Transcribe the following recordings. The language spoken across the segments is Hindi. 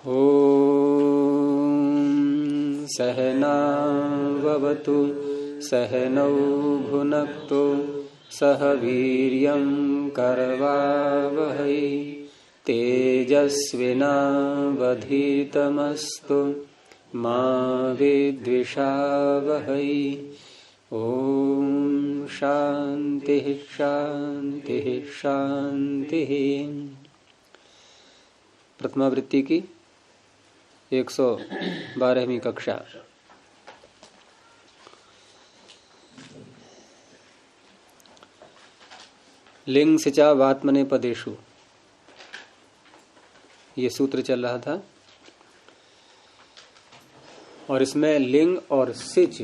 ॐ सहनाववतु सहनौ भुनक्तु सह वीर्यं करवावहै तेजस्विनावधीतमस्तु मा विद्विषावहै। ॐ शान्तिः शान्तिः शान्तिः। प्रथमावृत्ति की 112वीं कक्षा। लिंग सिचा वात्मने पदेषु, ये सूत्र चल रहा था और इसमें लिंग और सिच,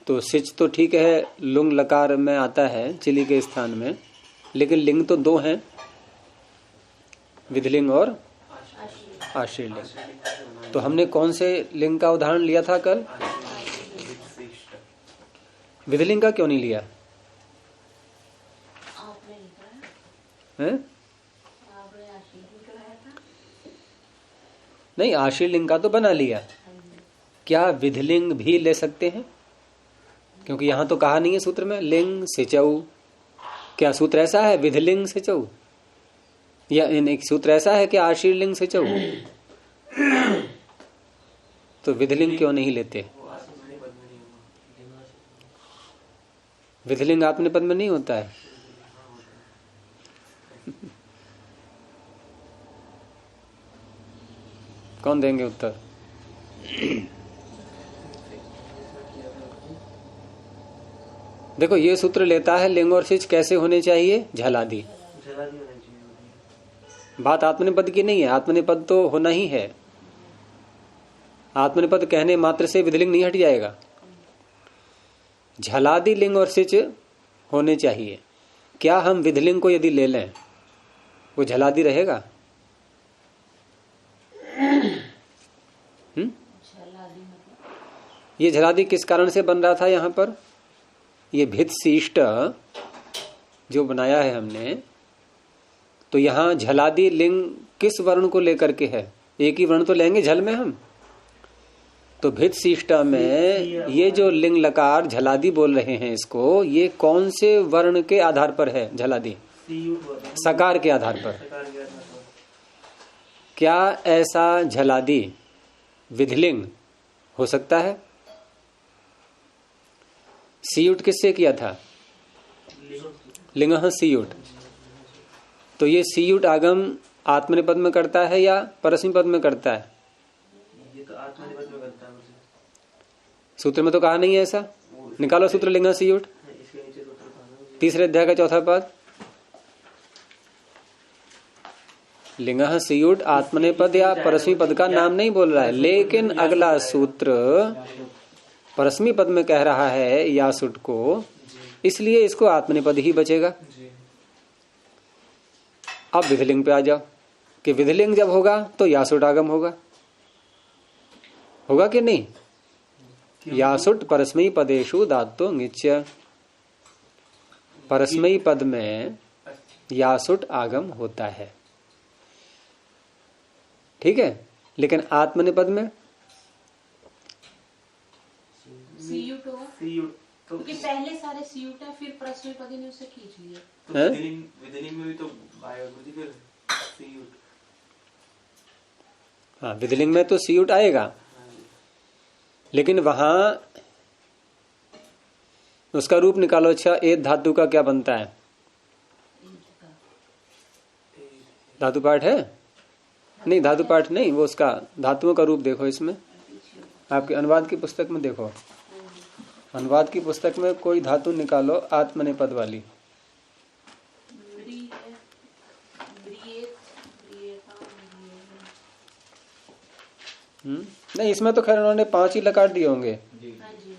तो सिच तो ठीक है, लुंग लकार में आता है चिली के स्थान में, लेकिन लिंग तो दो हैं, विधिलिंग और आश्रयलिंग। तो हमने कौन से लिंग का उदाहरण लिया था कल? विधिलिंग का क्यों नहीं लिया है? नहीं, आश्रयलिंग का तो बना लिया। क्या विधिलिंग भी ले सकते हैं? क्योंकि यहां तो कहा नहीं है सूत्र में लिंग सिचऊ। क्या सूत्र ऐसा है विधिलिंग सिचऊ, या एक सूत्र ऐसा है कि आशीर्लिंग सिचऊ? तो विधिलिंग क्यों नहीं लेते? विधिलिंग आत्मनेपद में नहीं होता है। कौन देंगे उत्तर? देखो, ये सूत्र लेता है लिंग और सिच कैसे होने चाहिए, झलादि। बात आत्मनेपद की नहीं है, आत्मनेपद तो होना ही है। आत्मनेपद कहने मात्र से विधिलिंग नहीं हट जाएगा। झलादि लिंग और सिच होने चाहिए। क्या हम विधिलिंग को यदि ले लें वो झलादि रहेगा? ये झलादि किस कारण से बन रहा था यहां पर? ये भित शिष्ट जो बनाया है हमने, तो यहां झलादि लिंग किस वर्ण को लेकर के है? एक ही वर्ण तो लेंगे झल में हम। तो भित शिष्ट में ये जो लिंग लकार झलादि बोल रहे हैं इसको, ये कौन से वर्ण के आधार पर है झलादि? सकार के आधार पर। क्या ऐसा झलादि विधिलिंग हो सकता है? सीयुट किससे किया था? लिंगः सीयुट। तो ये सीयुट आगम आत्मनेपद में करता है या परस्मैपद में करता है? ये तो आत्मनेपद में करता है। सूत्र में तो कहा नहीं है ऐसा। निकालो सूत्र लिंगः सीयुट, तीसरे अध्याय का चौथा पद। लिंगः सीयुट आत्मनेपद या परस्मैपद का नाम नहीं बोल रहा है, लेकिन अगला सूत्र परस्मैपद में कह रहा है यासुट को, इसलिए इसको आत्मनेपद ही बचेगा। अब विधिलिंग पे आ जाओ कि विधिलिंग जब होगा तो यासुट आगम होगा कि नहीं? यासुट परस्मई पदेषु धातु निच्य। परस्मई पद में यासुट आगम होता है, ठीक है। लेकिन आत्मनेपद में सीयुट होगा, क्योंकि पहले सारे सीयुट है, फिर परस्मैपदी ने उसे खींच लिया। तो विधिलिंग में भी तो फिर सीयुट। हाँ, विधिलिंग में तो सीयुट आएगा, लेकिन वहां उसका रूप निकालो। अच्छा, ए धातु का क्या बनता है? धातु पाठ है? नहीं, धातु पाठ नहीं, वो उसका धातुओं का रूप देखो। इसमें आपके अनुवाद की पुस्तक में देखो, अनुवाद की पुस्तक में कोई धातु निकालो आत्मनेपद वाली। नहीं, इसमें तो खैर उन्होंने 5 ही लकार दिए होंगे।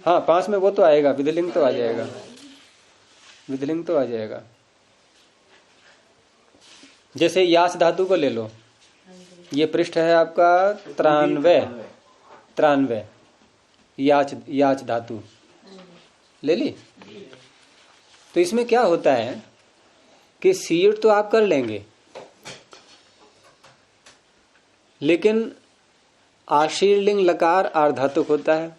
हाँ, 5 में वो तो आएगा, विधिलिंग तो आ जाएगा, विधिलिंग तो आ जाएगा। जैसे यास धातु को ले लो, ये पृष्ठ है आपका 93 याच धातु ले ली। तो इसमें क्या होता है कि सीयुट तो आप कर लेंगे, लेकिन आशीर्लिंग लकार आर्धातुक होता है।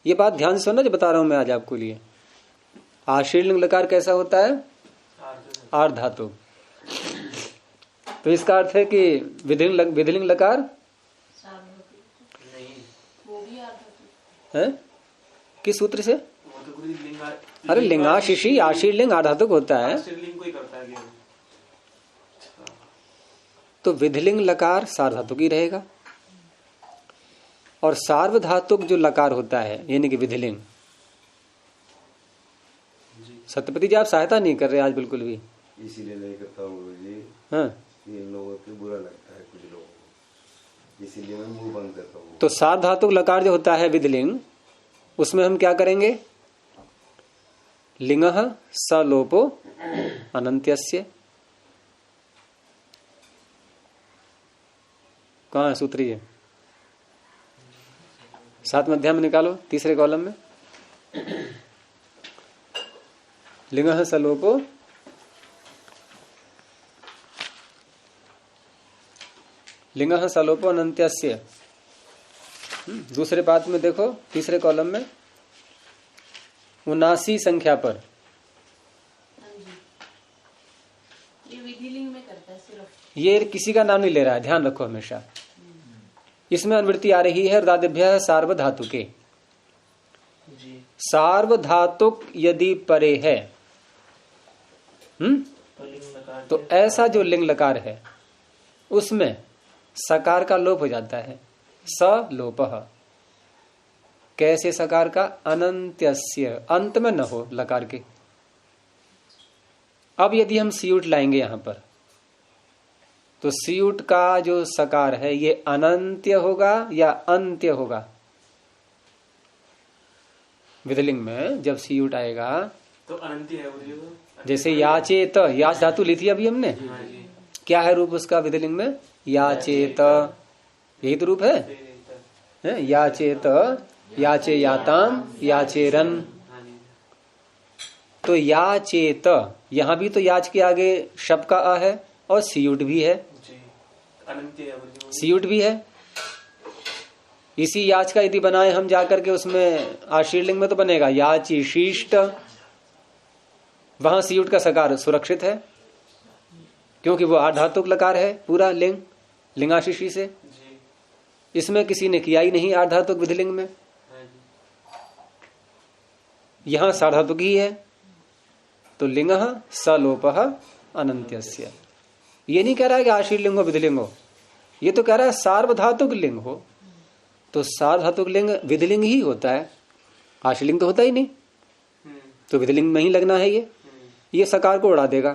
ये बात ध्यान से सुनना जो बता रहा हूं मैं आज आपको लिए। आशीर्लिंग लकार कैसा होता है? आर्धातुक। तो इसका अर्थ है कि विधिलिंग लकार है किस सूत्र से? अरे लिंगाशिशी आशीर्लिंग आर्धातुक होता है, तो विधिलिंग लकार सार्वधातुक ही रहेगा। और सार्वधातुक जो लकार होता है यानी कि विधिलिंग, सत्यपति जी आप सहायता नहीं कर रहे आज बिल्कुल भी। इसीलिए नहीं करता हूँ गुरुजी। हाँ, ये लोगों को बुरा लगता है कुछ लोगों को, इसीलिए मैं मुंह बंद करता हूँ। तो सार्वधातुक लकार जो होता है विधिलिंग, उसमें हम क्या करेंगे? लिंगः सलोपो अनंत्यस्य। कहाँ है सूत्र? ये 7वें अध्याय में निकालो, तीसरे कॉलम में। लिंगः सलोपो लिंगः सलोपो अनंत्यस्य। दूसरे पाठ में देखो, तीसरे कॉलम में 79 संख्या पर। ये विधिलिंग में करता है सिर्फ, ये किसी का नाम नहीं ले रहा है, ध्यान रखो हमेशा। इसमें अनुवृत्ति आ रही है दादिभ्य सार्वधातुके। सार्वधातुक यदि परे है तो ऐसा जो लिंग लकार है उसमें सकार का लोप हो जाता है। सलोपः। कैसे सकार का? अनंत्यस्य, अंत में न हो लकार के। अब यदि हम सीयुट लाएंगे यहां पर, तो सीयुट का जो सकार है ये अनंत्य होगा या अंत्य होगा? विधिलिंग में जब सीयुट आएगा तो अनंत्य है। जैसे याचेत, याच धातु ली थी अभी हमने, क्या है रूप उसका विधिलिंग में? याचेत। यही तो रूप है, याचेत, याचे याताम, याचेरन। तो याचेत, यहां भी तो याच के आगे शब्द का अ है और सीयुट भी है, सीयुट भी है। इसी याच का यदि बनाए हम जाकर के उसमें आशीर्लिंग में तो बनेगा याची शिष्ट। वहां सीयुट का सकार सुरक्षित है क्योंकि वो आर्धातुक लकार है पूरा लिंग, लिंगाशिशी से। इसमें किसी ने किया ही नहीं आर्धातुक विधिलिंग में, यहां सार्धातुक ही है। तो लिंगः सलोपः अनंत्यस्य। ये नहीं कह रहा है कि आशीर्लिंग हो विधिलिंग हो, ये तो कह रहा है सार्वधातुक लिंग हो। तो सार्वधातुक लिंग विधिलिंग ही होता है, आशीर्लिंग तो होता ही नहीं, तो विधिलिंग में ही लगना है। ये सकार को उड़ा देगा,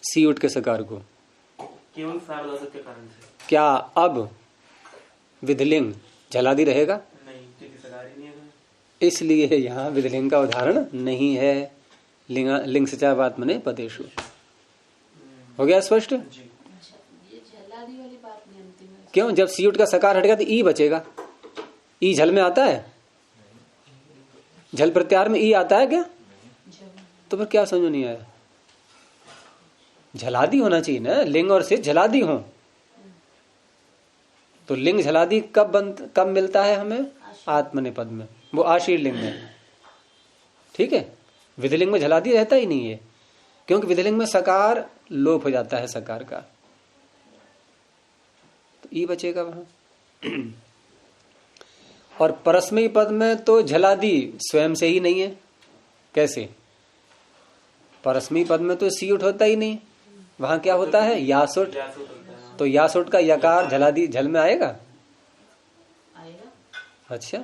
सीयुट के सकार को। केवल सार्वधातुक के कारण से क्या अब विधिलिंग झलादी रहेगा? नहीं, क्योंकि सकार ही नहीं है। इसलिए यहाँ विधिलिंग का उदाहरण नहीं है। लिंग सचावात मने पदेशु। हो गया स्पष्ट? ये झलादी वाली बात नहीं अंतिम है। क्यों? जब सीयुट का सकार हटेगा तो ई बचेगा। ई झल में आता है, झल प्रत्यार में ई आता है क्या? तो फिर क्या समझ नहीं आया? झलादी होना चाहिए ना, लिंग और सिद्ध झलादी हो। तो लिंग झलादी कब मिलता है हमें? आत्मनेपद में, वो आशीर्लिंग में। ठीक है, विधिलिंग में झलादी रहता ही नहीं है क्योंकि विधिलिंग में सकार लोप हो जाता है सकार का, तो ई बचेगा वहां। और परस्मयी पद में तो झलादी स्वयं से ही नहीं है। कैसे? परस्मई पद में तो सीयुट होता ही नहीं, वहां क्या होता है? यासुट। तो यासुट का यकार झलादी झल में आएगा? अच्छा,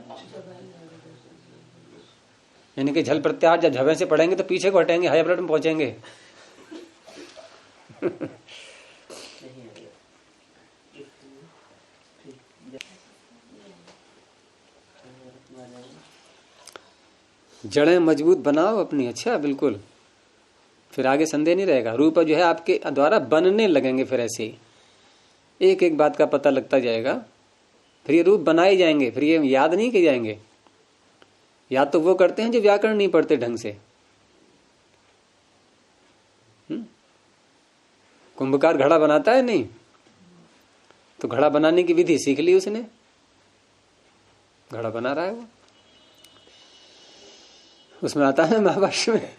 यानी कि झल प्रत्याहार जब झवे से पढ़ेंगे तो पीछे को हटेंगे, हाई ब्लड में पहुंचेंगे। जड़ें मजबूत बनाओ अपनी। अच्छा, बिल्कुल, फिर आगे संदेह नहीं रहेगा। रूप जो है आपके द्वारा बनने लगेंगे, फिर ऐसे ही एक एक बात का पता लगता जाएगा, फिर ये रूप बनाए जाएंगे, फिर ये याद नहीं किए जाएंगे। याद तो वो करते हैं जो व्याकरण नहीं पढ़ते ढंग से। कुंभकार घड़ा बनाता है नहीं, तो घड़ा बनाने की विधि सीख ली उसने, घड़ा बना रहा है वो। उसमें आता है महाभाष्य में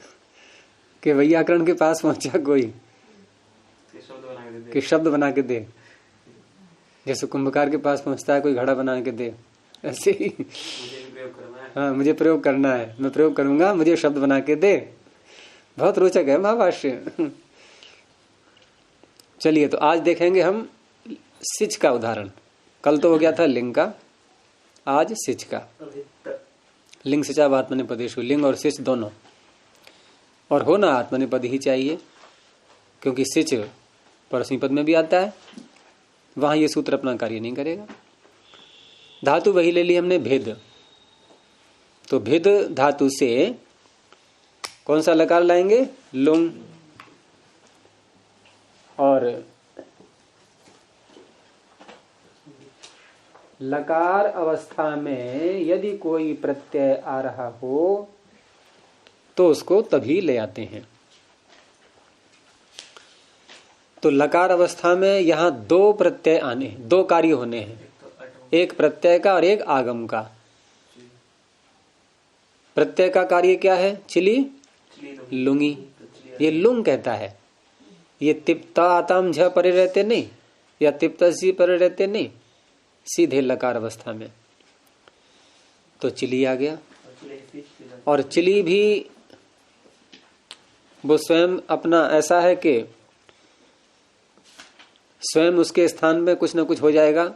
कि वैयाकरण के पास पहुंचा कोई कि शब्द बना के दे, जैसे कुंभकार के पास पहुंचता है कोई घड़ा बना के दे, ऐसे ही हाँ मुझे प्रयोग करना है, मैं प्रयोग करूंगा, मुझे शब्द बना के दे। बहुत रोचक है महाभाष्य। चलिए तो आज देखेंगे हम सिच का उदाहरण। कल तो हो गया था लिंग का, आज सिच का। लिंग सिचा आत्मनेपदेषु, लिंग और सिच दोनों, और होना आत्मनेपद ही चाहिए, क्योंकि सिच परस्मैपद में भी आता है, वहां ये सूत्र अपना कार्य नहीं करेगा। धातु वही ले ली हमने भेद, तो भेद धातु से कौन सा लकार लाएंगे? लुंग। और लकार अवस्था में यदि कोई प्रत्यय आ रहा हो तो उसको तभी ले आते हैं। तो लकार अवस्था में यहां दो प्रत्यय आने, दो कार्य होने हैं, एक प्रत्यय का और एक आगम का। प्रत्यय का कार्य क्या है? चिली लुंगी, ये लुंग कहता है। ये तिप्ता आताम झ परे रहते नहीं, या तिप्ता सी परे रहते नहीं, सीधे लकार अवस्था में। तो चिली आ गया, और चिली भी वो स्वयं अपना ऐसा है कि स्वयं उसके स्थान में कुछ ना कुछ हो जाएगा,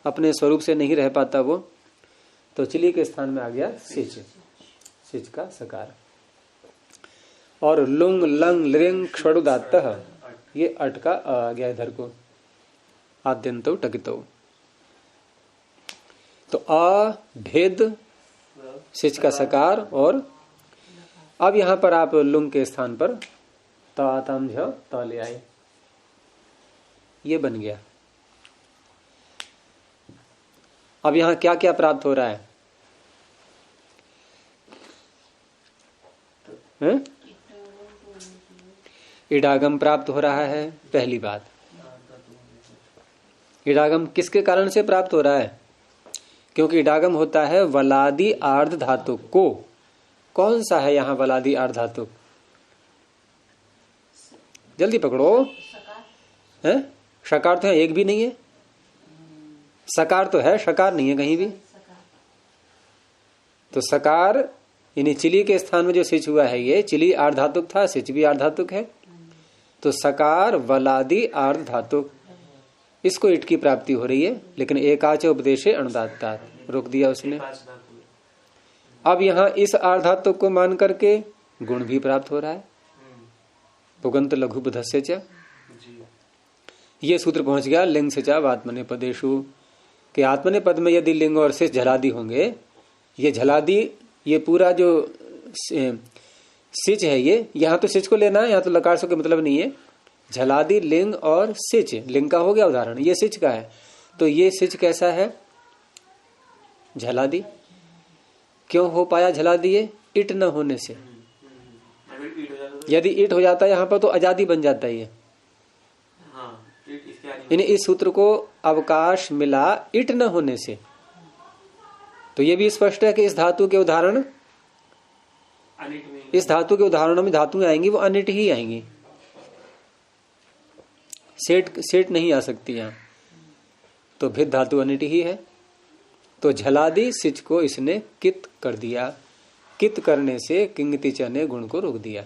अपने स्वरूप से नहीं रह पाता वो। तो चिली के स्थान में आ गया सिच, सिच का सकार। और लुंग लंग लिंग क्षुदात, ये अट का आ गया इधर को, आद्यंतो टकितो। तो आ भेद सिच का सकार, और अब यहां पर आप लुंग के स्थान पर तातम झ त ले आए, ये बन गया। अब यहां क्या क्या प्राप्त हो रहा है? इडागम प्राप्त हो रहा है, पहली बात। इडागम किसके कारण से प्राप्त हो रहा है? क्योंकि इडागम होता है वलादि आर्ध धातु को। कौन सा है यहाँ वलादि आर्ध धातु? जल्दी पकड़ो। है शकार तो है, एक भी नहीं है। सकार तो है, शकार नहीं है कहीं भी। तो सकार यानी चिली के स्थान में जो सिच हुआ है, ये चिली आर्ध धातुक था, सिच भी आर्ध धातुक है। तो सकार वलादि आर्ध धातुक, इसको इट की प्राप्ति हो रही है, लेकिन एकाच उपदेशे अनुदात्ता, रोक दिया उसने। अब यहां इस आर्ध धातुक को मान करके गुण भी प्राप्त हो रहा है, पुगंत लघु बुधस्य च। ये सूत्र पहुंच गया लिंग सिचा आत्मनेपदेषु, कि आत्मनेपद में यदि लिंग और सिच झलादि होंगे, ये झलादि, ये पूरा जो सिच है, ये यहां तो सिच को लेना है, यहां तो लकार से कोई मतलब नहीं है। झलादि लिंग और सिच, लिंग का हो गया उदाहरण, ये सिच का है। तो ये सिच कैसा है? झलादि। क्यों हो पाया झलादि? ये इट न होने से। यदि इट हो जाता है यहां पर तो आजादी बन जाता है ये। यानी इस सूत्र को अवकाश मिला इट न होने से। तो ये भी स्पष्ट है कि इस धातु के उदाहरण, इस धातु के उदाहरणों में धातुएं आएंगी वो अनिट ही आएंगी, सेट नहीं आ सकती यहां। तो भिद धातु अनिट ही है। तो झलादि सिच को इसने कित कर दिया, कित करने से किंगतिच ने गुण को रोक दिया।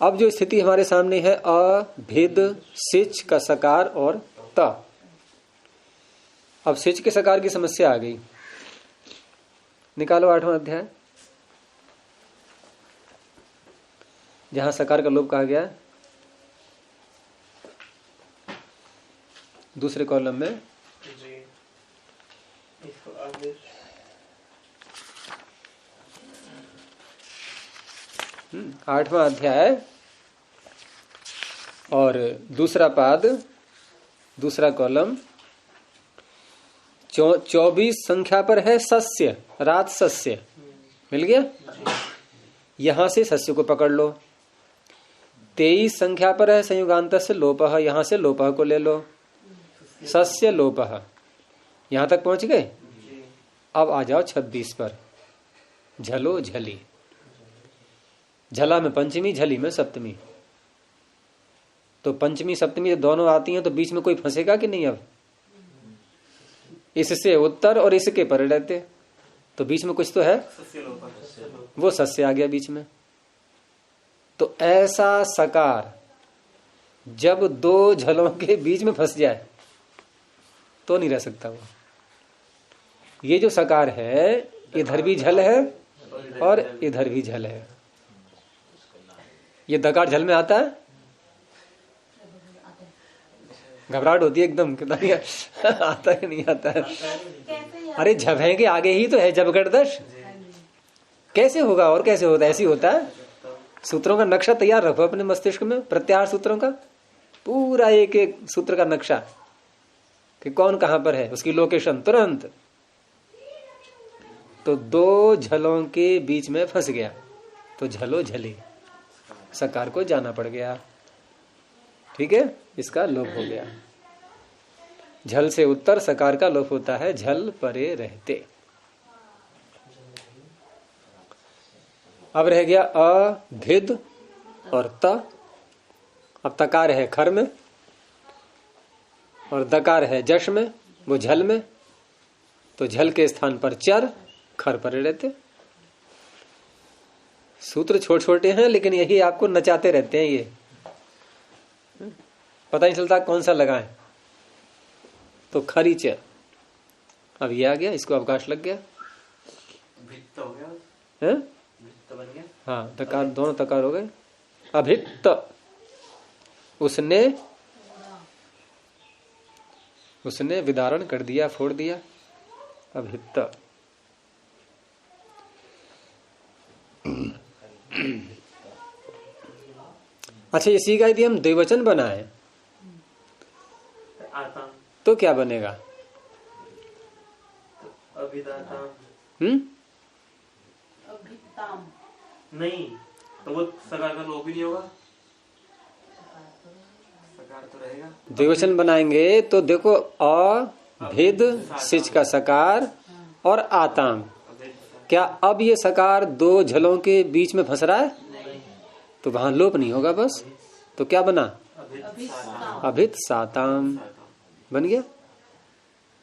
अब जो स्थिति हमारे सामने है अभिद सिच का सकार और त। अब सिच के सकार की समस्या आ गई। निकालो 8वां अध्याय, जहां सकार का लोप कहा गया, दूसरे कॉलम में। जी, इसको आगे 8वां अध्याय और दूसरा पाद, दूसरा कॉलम, 24 संख्या पर है सस्य, रात सस्य मिल गया। यहां से सस्य को पकड़ लो। 23 संख्या पर है संयुगांत से लोपः, यहां से लोपः को ले लो, सस्य लोपः, यहां तक पहुंच गए। अब आ जाओ 26 पर, झलो झली। झला में पंचमी, झली में सप्तमी। तो पंचमी सप्तमी दोनों आती हैं तो बीच में कोई फंसेगा कि नहीं? अब इससे उत्तर और इसके पर रहते तो बीच में कुछ तो है, वो सस्य आ गया बीच में। तो ऐसा सकार जब दो झलों के बीच में फंस जाए तो नहीं रह सकता वो। ये जो सकार है इधर भी झल है और इधर भी झल है। ये दकार झल में आता है, घबराहट होती है एकदम, कितना नहीं आता है नहीं आता है। अरे झभे के आगे ही तो है जबगरदश, कैसे होगा और कैसे होता है? ऐसी होता है। सूत्रों का नक्शा तैयार रखो अपने मस्तिष्क में, प्रत्याहार सूत्रों का पूरा एक एक सूत्र का नक्शा कि कौन कहां पर है, उसकी लोकेशन तुरंत। तो दो झलों के बीच में फंस गया तो झलो झली, सकार को जाना पड़ गया। ठीक है, इसका लोप हो गया। झल से उत्तर सकार का लोप होता है, झल परे रहते। अब रह गया अ, भिद और त। अब तकार है खर में और दकार है जश में, वो झल में। तो झल के स्थान पर चर, खर परे रहते। सूत्र छोटे छोटे हैं लेकिन यही आपको नचाते रहते हैं। ये पता नहीं चलता कौन सा लगाएं। तो खरी चर, अब ये आ गया, इसको अवकाश लग गया, भित्त हो गया है? भित्त बन गया। हाँ, तकार दोनों तकार हो गए। अभित्त, उसने विदारण कर दिया, फोड़ दिया, अभित्त। अच्छा, इसी का यदि हम द्विवचन बनाए आताम तो क्या बनेगा? अभिदाताम। अभिताम नहीं, तो वो सकार का लोप ही नहीं होगा, सकार तो रहेगा। द्विवचन बनाएंगे तो देखो अ, भिद, सिच का सकार और आताम। क्या अब ये सकार दो झलों के बीच में फंस रहा है? तो वहां लोप नहीं होगा बस। तो क्या बना? अभित साताम बन गया।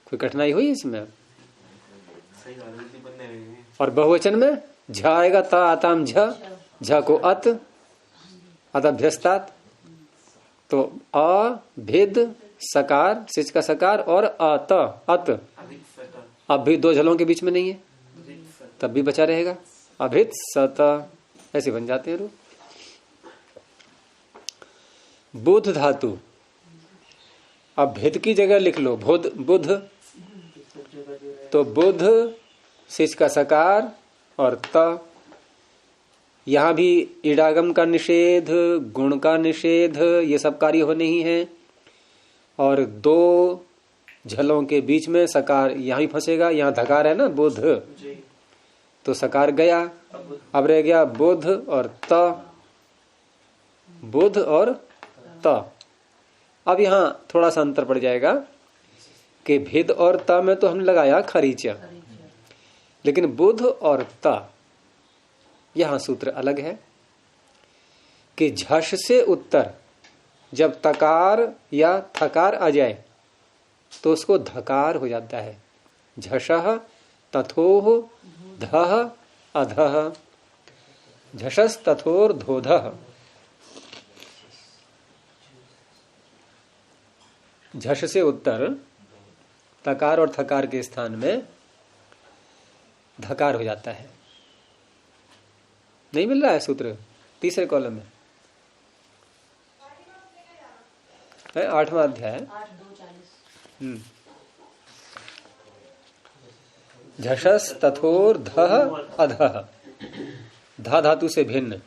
कोई कठिनाई हुई इसमें? सही बात है, बनने में। और बहुवचन में झ आएगा, ता आताम झ, झ को अत, अतभ्यस्तात। तो अ, भिद, सकार, सिच का सकार और अत, अत। अब भी दो झलों के बीच में नहीं है तब भी बचा रहेगा, अभित सत। ऐसे बन जाते हैं रूप। बुध धातु, अब भिद की जगह लिख लो बुध, बुध। तो बुध, सिच का सकार और त। यहां भी इडागम का निषेध, गुण का निषेध, ये सब कार्य होने ही है। और दो झलों के बीच में सकार यहां ही फंसेगा, यहां धकार है ना, बुध। तो सकार गया, अब रह गया बुध और त, बुध और त। अब यहां थोड़ा सा अंतर पड़ जाएगा कि भिद और त में तो हमने लगाया खरीच, लेकिन बुध और त यहां सूत्र अलग है कि झष से उत्तर जब तकार या थकार आ जाए तो उसको धकार हो जाता है। झषः तथोः धः अधः, झषस् तथोर धोधः। झष से उत्तर तकार और थकार के स्थान में धकार हो जाता है। नहीं मिल रहा है सूत्र तीसरे कॉलम में है, 8वां अध्याय। 8:2:40 झषस् तथोर धः अधः, धा धातु से भिन्न।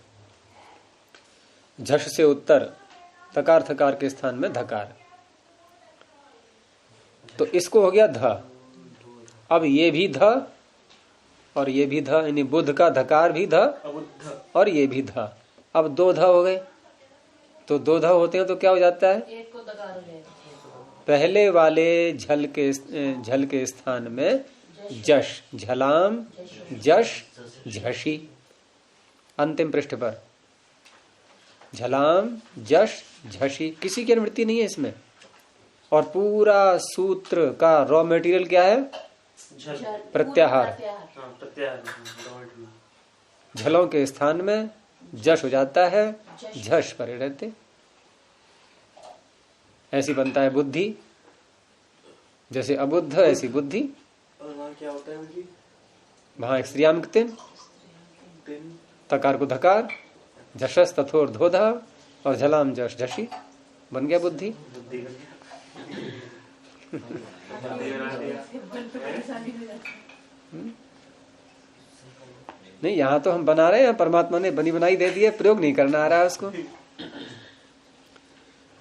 झष से उत्तर तकार थकार के स्थान में धकार। तो इसको हो गया ध। अब ये भी ध और ये भी ध, यानी बुध का धकार भी ध और ये भी ध। अब दो ध हो गए, तो दो ध होते हैं तो क्या हो जाता है? एक को दगार हो जाएगा। पहले वाले झल के स्थान में जश, झलाम जश झशी। अंतिम पृष्ठ पर झलाम जश झशी, किसी की अनुवृत्ति नहीं है इसमें। और पूरा सूत्र का रॉ मटेरियल क्या है? प्रत्याहार। झलों के स्थान में जश हो जाता है, झश परे रहते। ऐसी बनता है बुद्धि, जैसे अबुद्ध ऐसी बुद्धि। और वहाँ क्या होता है उनकी? वहां एक स्त्रियाम तिन, तकार को धकार, झशस तथोर धोधा और झलाम जश झशी, बन गया बुद्धि। बुद्धि बन गया। नहीं, यहाँ तो हम बना रहे हैं, परमात्मा ने बनी बनाई दे दी है, प्रयोग नहीं करना आ रहा है उसको।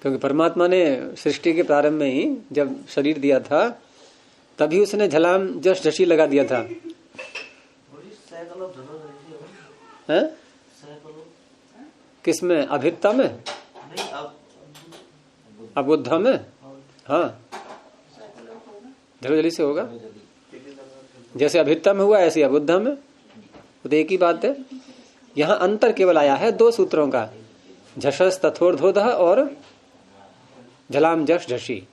क्योंकि परमात्मा ने सृष्टि के प्रारंभ में ही जब शरीर दिया था तभी उसने झलाम जश झशी लगा दिया था। हैं? किसमें? अभित्ता में, अबुद्धा में। हाँ, झलोझली से होगा। जैसे अभित्ता में हुआ ऐसे अबुद्धा में, तो एक ही बात है। यहाँ अंतर केवल आया है दो सूत्रों का, झशस तथोर्धोधः और झलाम जश झशी,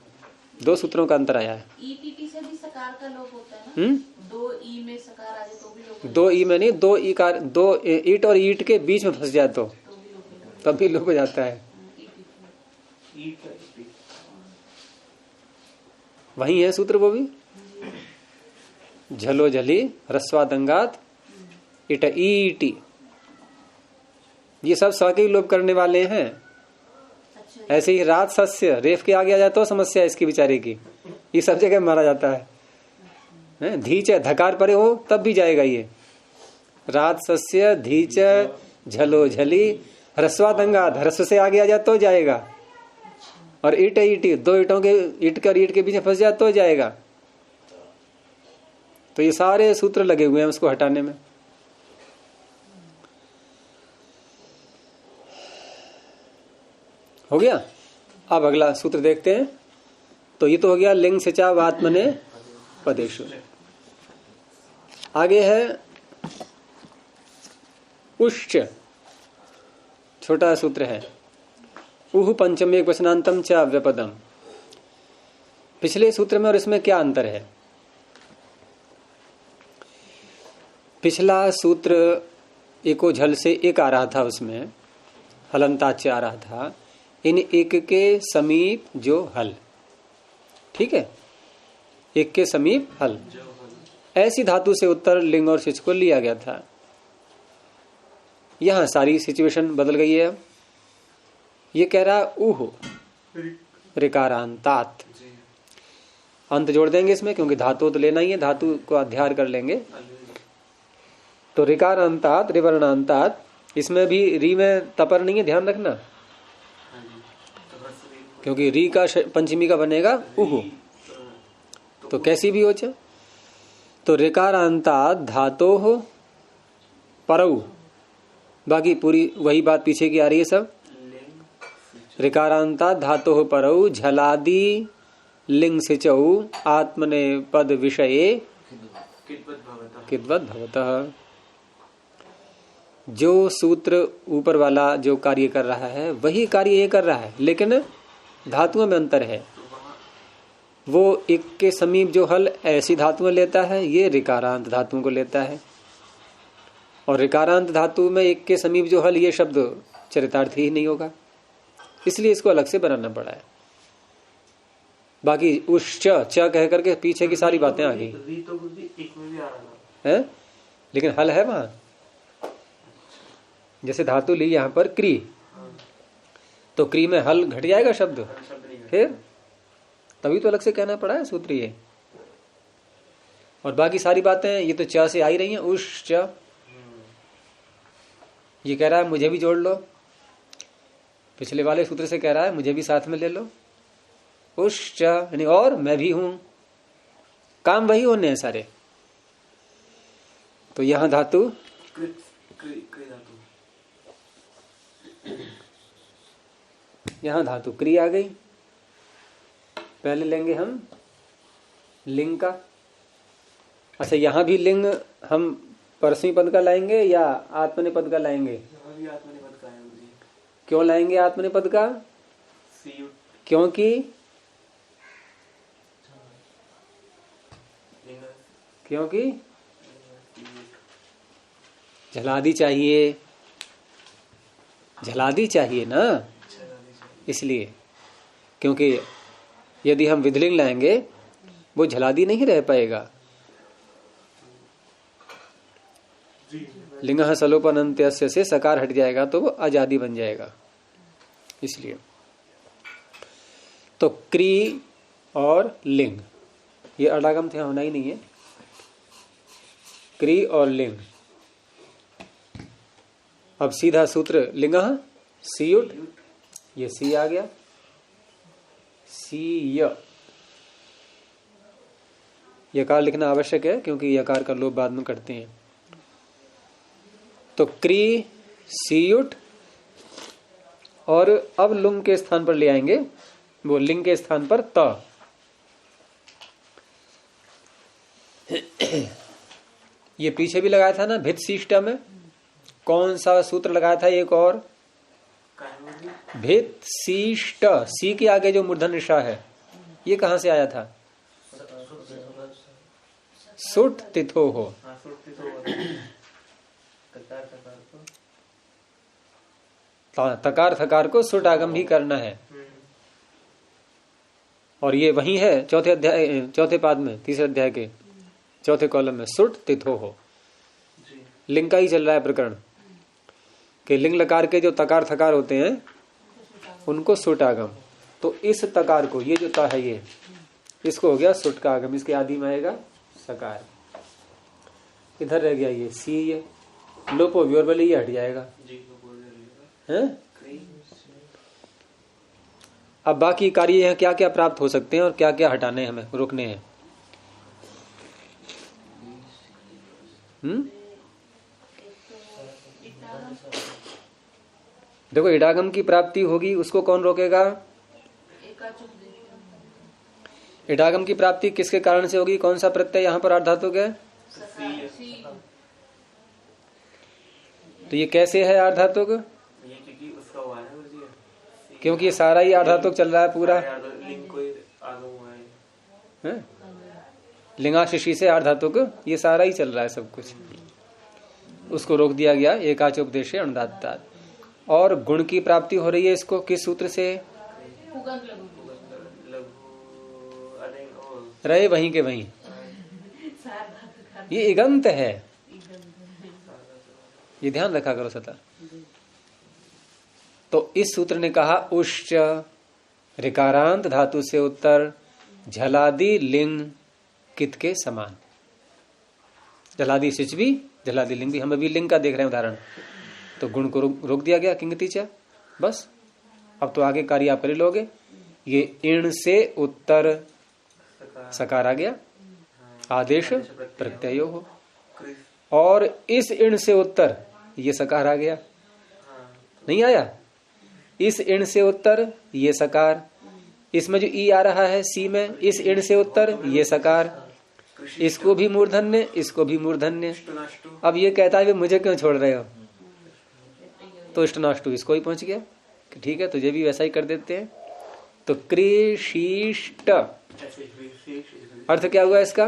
दो सूत्रों का अंतर आया है। ईटीटी से भी सकार का लोप होता है ना? दो ई में सकार आ जाए तो भी लोप। दो ई में नहीं, दो ईकार, दो ईट और ईट के बीच में फंस जाए तो तभी लोप हो जाता है। वही है सूत्र वो भी, झलो झली रस्वादंगात इट ईटी, ये सब स्व के लोप करने वाले हैं। अच्छा, ऐसे ही रात सस्य रेफ के आगे आ जाए तो समस्या है इसकी बेचारे की, ये सब जगह मारा जाता है। धीच धकार परे हो तब भी जाएगा ये। रात सस्य धीच झलो झली ह्रस्वादंगात, ह्रस्व से आगे आ जाए तो जाएगा। और ईट ईटी, दो ईटों के, ईट के और ईट के बीच में फंस जाए तो जाएगा। तो ये सारे सूत्र लगे हुए हैं उसको हटाने में। हो गया। अब अगला सूत्र देखते हैं। तो ये तो हो गया लिंग सिचा आत्मने पदेशु। आगे है उश्च, छोटा सूत्र है। उह पंचम एक वचनांतम च व्यपदम। पिछले सूत्र में और इसमें क्या अंतर है? पिछला सूत्र एको झल से एक आ रहा था, उसमें हलंताच आ रहा था। इन एक के समीप जो हल, ठीक है, एक के समीप हल, ऐसी धातु से उत्तर लिंग और सिच को लिया गया था। यहां सारी सिचुएशन बदल गई है। ये कह रहा उह ऋकारांतात, अंत जोड़ देंगे इसमें क्योंकि धातु तो लेना ही है, धातु को अध्याय कर लेंगे। तो ऋकारांतात रिवर्णांतात, इसमें भी री में तपर नहीं है, ध्यान रखना, क्योंकि री का पंचमी का बनेगा उहु, तो कैसी भी हो चाहे। तो ऋकारांतात धातो हो परऊ, बाकी पूरी वही बात पीछे की आ रही है सब। ऋकारांतात धातो हो परऊ झलादि लिंग सिचौ आत्मने पद विषये किद्वत् भवतः। जो सूत्र ऊपर वाला जो कार्य कर रहा है वही कार्य ये कर रहा है, लेकिन धातुओं में अंतर है। वो एक के समीप जो हल ऐसी धातुएं लेता है, ये ऋकारांत धातुओं को लेता है। और ऋकारांत धातु में एक के समीप जो हल, ये शब्द चरितार्थी ही नहीं होगा, इसलिए इसको अलग से बनाना पड़ा है। बाकी उस च कह करके पीछे की सारी बातें आ गई है, लेकिन हल है वहां। जैसे धातु ली यहां पर क्री, तो क्री में हल घट जाएगा शब्द, फिर तभी तो अलग से कहना पड़ा है सूत्र ये। और बाकी सारी बातें ये तो च से आ ही रही हैं। उस च, ये कह रहा है मुझे भी जोड़ लो, पिछले वाले सूत्र से कह रहा है मुझे भी साथ में ले लो। उस च यानी और मैं भी हूं, काम वही होने हैं सारे। तो यहां धातु यहां धातु क्री आ गई। पहले लेंगे हम लिंग का। अच्छा, यहां भी लिंग हम परस्मी पद का लाएंगे या आत्मनेपद का लाएंगे? यहाँ भी आत्मनेपद का है मुझे। क्यों लाएंगे आत्मनेपद का? क्योंकि झलादी चाहिए, झलादी चाहिए ना, इसलिए। क्योंकि यदि हम विधलिंग लाएंगे वो झलादी नहीं रह पाएगा। लिंगः सलोपन अंत्यस्य से सकार हट जाएगा तो वो आजादी बन जाएगा, इसलिए। तो क्री और लिंग, ये अडागम थे, होना ही नहीं है। क्री और लिंग। अब सीधा सूत्र लिंगः सीयुट, ये सी आ गया, सी यकार लिखना आवश्यक है क्योंकि यकार का लोप बाद में करते हैं। तो क्री सीयुट, और अब लुंग के स्थान पर ले आएंगे, वो लिंग के स्थान पर त। ये पीछे भी लगाया था ना भित्शिष्ट में। कौन सा सूत्र लगाया था एक और? भित्शिष्ट, सी के आगे जो मूर्धन्य ष है, ये कहां से आया था? सुट तिथो हो। तकार थकार को सुट आगम भी करना है। और ये वही है चौथे अध्याय, चौथे पाद में, तीसरे अध्याय के चौथे कॉलम में, सुट तिथो हो। लिंग का ही चल रहा है प्रकरण कि लिंग लकार के जो तकार थकार होते हैं उनको सुट आगम। तो इस तकार को, ये जो ता है ये, इसको हो गया सुट का आगम, इसके आदि में आएगा सकार। इधर रह गया ये सी, ये लोपो व्योरबली ये हट जाएगा है। अब बाकी कार्य हैं, क्या क्या प्राप्त हो सकते हैं और क्या क्या हटाने हमें रोकने हैं। देखो, इडागम की प्राप्ति होगी, उसको कौन रोकेगा? इडागम की प्राप्ति किसके कारण से होगी? कौन सा प्रत्यय यहाँ पर आर्धातुक है? तो ये कैसे है आर्धातुक? क्योंकि ये सारा ही आर्धातुक चल रहा है पूरा। लिंगाशिशी से आर्धातुक ये सारा ही चल रहा है सब कुछ। उसको रोक दिया गया एकाचोपदेशे अनुदात्तात्। और गुण की प्राप्ति हो रही है इसको किस सूत्र से? रहे वहीं के वहीं, ये इगंत है, ये ध्यान रखा करो सदा। तो इस सूत्र ने कहा उश्च ऋकारांत धातु से उत्तर झलादि लिंग कित के समान। झलादि सिच भी, झलादि लिंग भी। हम अभी लिंग का देख रहे हैं उदाहरण। तो गुण को रोक दिया गया किंगति च, बस। अब तो आगे कार्य आप कर लोगे। ये इण से उत्तर सकार आ गया, आदेश प्रत्ययो हो। और इस इण से उत्तर ये सकार आ गया, नहीं आया? इस इण से उत्तर ये सकार, इसमें जो ई आ रहा है सी में, इस इण से उत्तर ये सकार, इसको भी मूर्धन्य, इसको भी मूर्धन्य। अब ये कहता है मुझे क्यों छोड़ रहे हो? तो इष्टनाष्टु इसको ही पहुंच गया कि ठीक है तुझे भी वैसा ही कर देते हैं। तो कृशिष्ट अर्थ क्या हुआ इसका?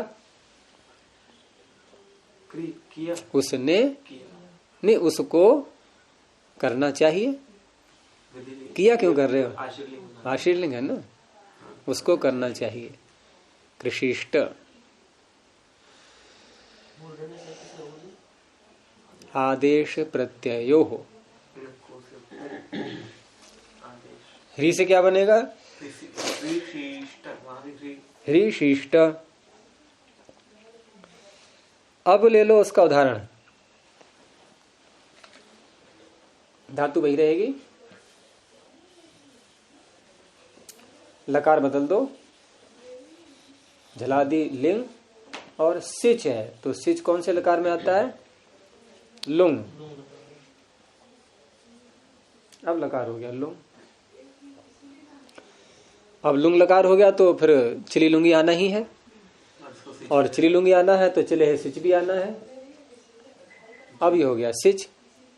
उसने नहीं, उसको करना चाहिए। किया क्यों कर रहे हो? आशीर्लिंग है ना, उसको करना चाहिए। कृशिष्ट आदेश प्रत्ययो हो। ह्री से क्या बनेगा? ह्रीशिष्ट। अब ले लो उसका उदाहरण। धातु वही रहेगी, लकार बदल दो, झलादि लिंग और सिच है। तो सिच कौन से लकार में आता है? लुंग। अब लकार हो गया लुंग। अब लुंग लकार हो गया तो फिर चिली लुंगी आना ही है, और चिली लुंगी आना है तो चिले है सिच भी आना है। अब ये हो गया सिच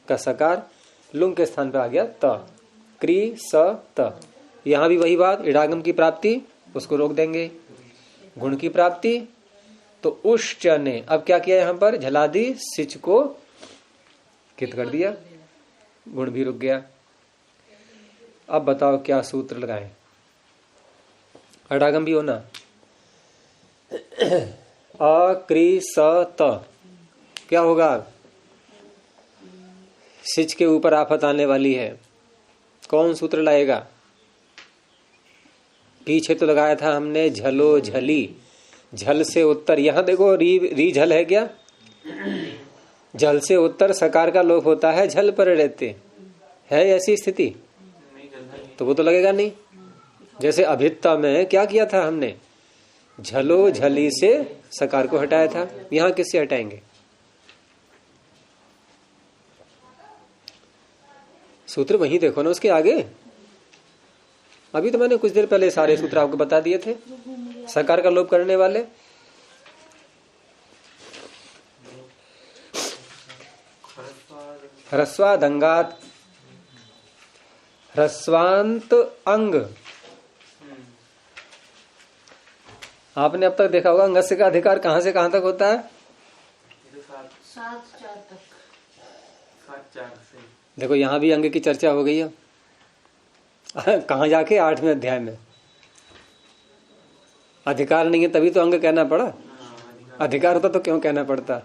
का सकार, लुंग के स्थान पर आ गया त, क्री स त। यहां भी वही बात, इडागम की प्राप्ति उसको रोक देंगे, गुण की प्राप्ति तो उश्च ने अब क्या किया यहां पर, झलादी सिच को कित कर दिया, गुण भी रुक गया। अब बताओ क्या सूत्र लगाएं, अडागम भी होना, अक्री स त क्या होगा, सिच के ऊपर आफत आने वाली है, कौन सूत्र लाएगा। पीछे तो लगाया था हमने झलो झली, झल से उत्तर, यहां देखो री झल है क्या, झल से उत्तर सकार का लोप होता है, झल पर रहते है ऐसी स्थिति, तो वो तो लगेगा नहीं। जैसे अभित्ता में क्या किया था हमने, झलो झली से सकार को हटाया था, यहां किससे हटाएंगे। सूत्र वहीं देखो ना उसके आगे, अभी तो मैंने कुछ देर पहले सारे सूत्र आपको बता दिए थे सकार का लोप करने वाले। ह्रस्वादंगात, ह्रस्वांत अंग, आपने अब तक देखा होगा अंगस्य का अधिकार कहां से कहां तक होता है, 7-4 तक। 7-4 से देखो यहां भी अंग की चर्चा हो गई है कहां जाके 8वें अध्याय में। अधिकार नहीं है तभी तो अंग कहना पड़ा, अधिकार होता तो क्यों कहना पड़ता।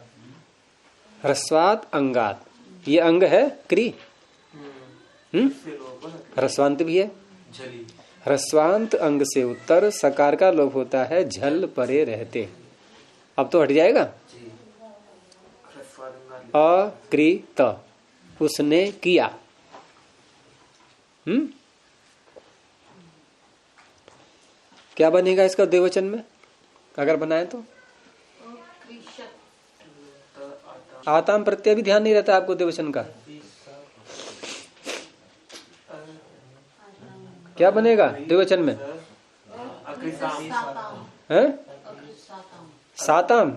ह्रस्वात अंगात, ये अंग है क्री, ह्रस्वांत भी है, ह्रस्वांत अंग से उत्तर सकार का लोप होता है, झल परे रहते। अब तो हट जाएगा, अकृत उसने किया, क्या बनेगा इसका द्विवचन में अगर बनाए तो, आताम प्रत्यय भी ध्यान नहीं रहता आपको द्विवचन का, क्या बनेगा द्विवचन में, है साताम,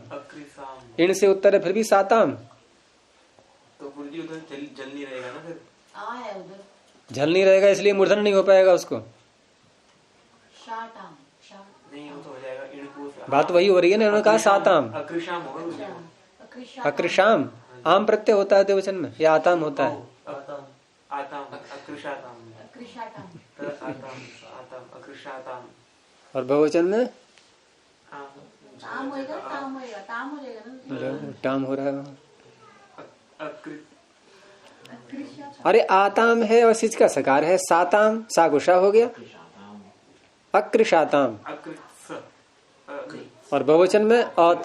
इन से उत्तर है फिर भी साताम, तो उधर जल नहीं रहेगा ना, फिर झल नहीं रहेगा इसलिए मूर्धन नहीं हो पाएगा उसको, नहीं वो तो हो जाएगा इनको, बात वही हो रही है ना, उन्होंने कहा साताम, अकृशाम होगा, अकृशाम आम प्रत्यय होता है द्विवचन में या आताम होता है, आताम अकृशाताम, अकृशाताम, और बहुवचन में ताम होएगा, ताम होएगा, ताम हो जाएगा ना, टाम हो रहा है वहाँ। अकृष्या। अरे आताम है और सिच का सकार है, साताम सागुषा हो गया, अकृशाताम, और बहुवचन में अत,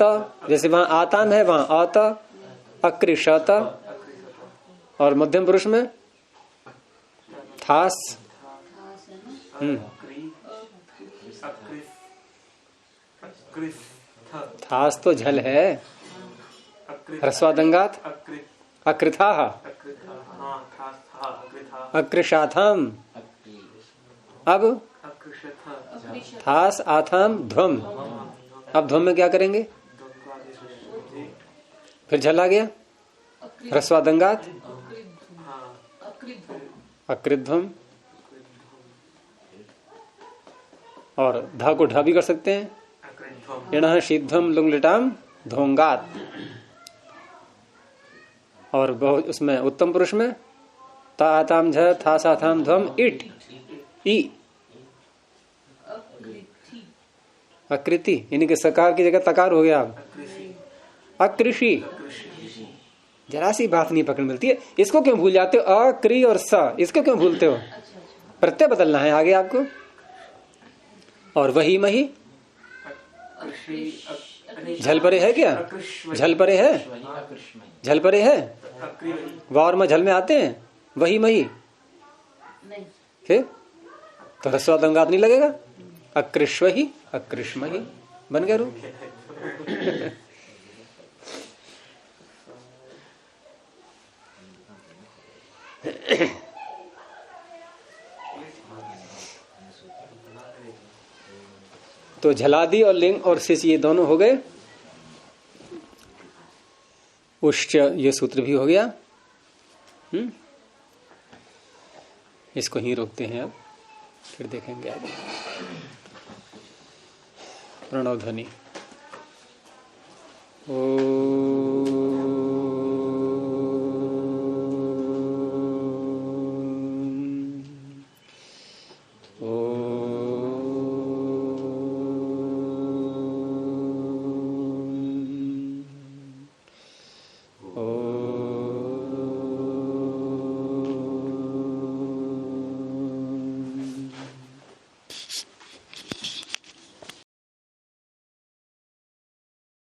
जैसे वहां आताम है वहां अत, अकृशत, और मध्यम पुरुष में थास, थास तो झल है, ह्रस्वादंगात अकृथा, अकृशाथाम, अब थास आथाम ध्वम, अब ध्वम में क्या करेंगे, फिर झल आ गया, ह्रस्वादंगात अकृध्वम, और धा को ढा भी कर सकते हैं, इणः शीध्वम लुंगलिटाम ध्वंगात, और उसमें उत्तम पुरुष में ता आताम झ था साथाम ध्वम इट ई, अकृति यानी कि सकार की जगह तकार हो गया, अब अकृषि, जरा सी बात नहीं पकड़ मिलती है, इसको क्यों भूल जाते हो, अक्रि और स, इसको क्यों भूलते हो, प्रत्यय बदलना है आगे आपको, और वही मही, झल परे है क्या, झल परे है, झल परे है, वार में झल में आते हैं, वही मही, फिर तो ह्रस्वादंगात नहीं लगेगा, अकृष्वहि अकृष्महि बन गया रूप। तो झलादि और लिंग और शिश ये दोनों हो गए। उश्च ये सूत्र भी हो गया। इसको ही रोकते हैं, अब फिर देखेंगे आगे। प्रणव ध्वनि। ओ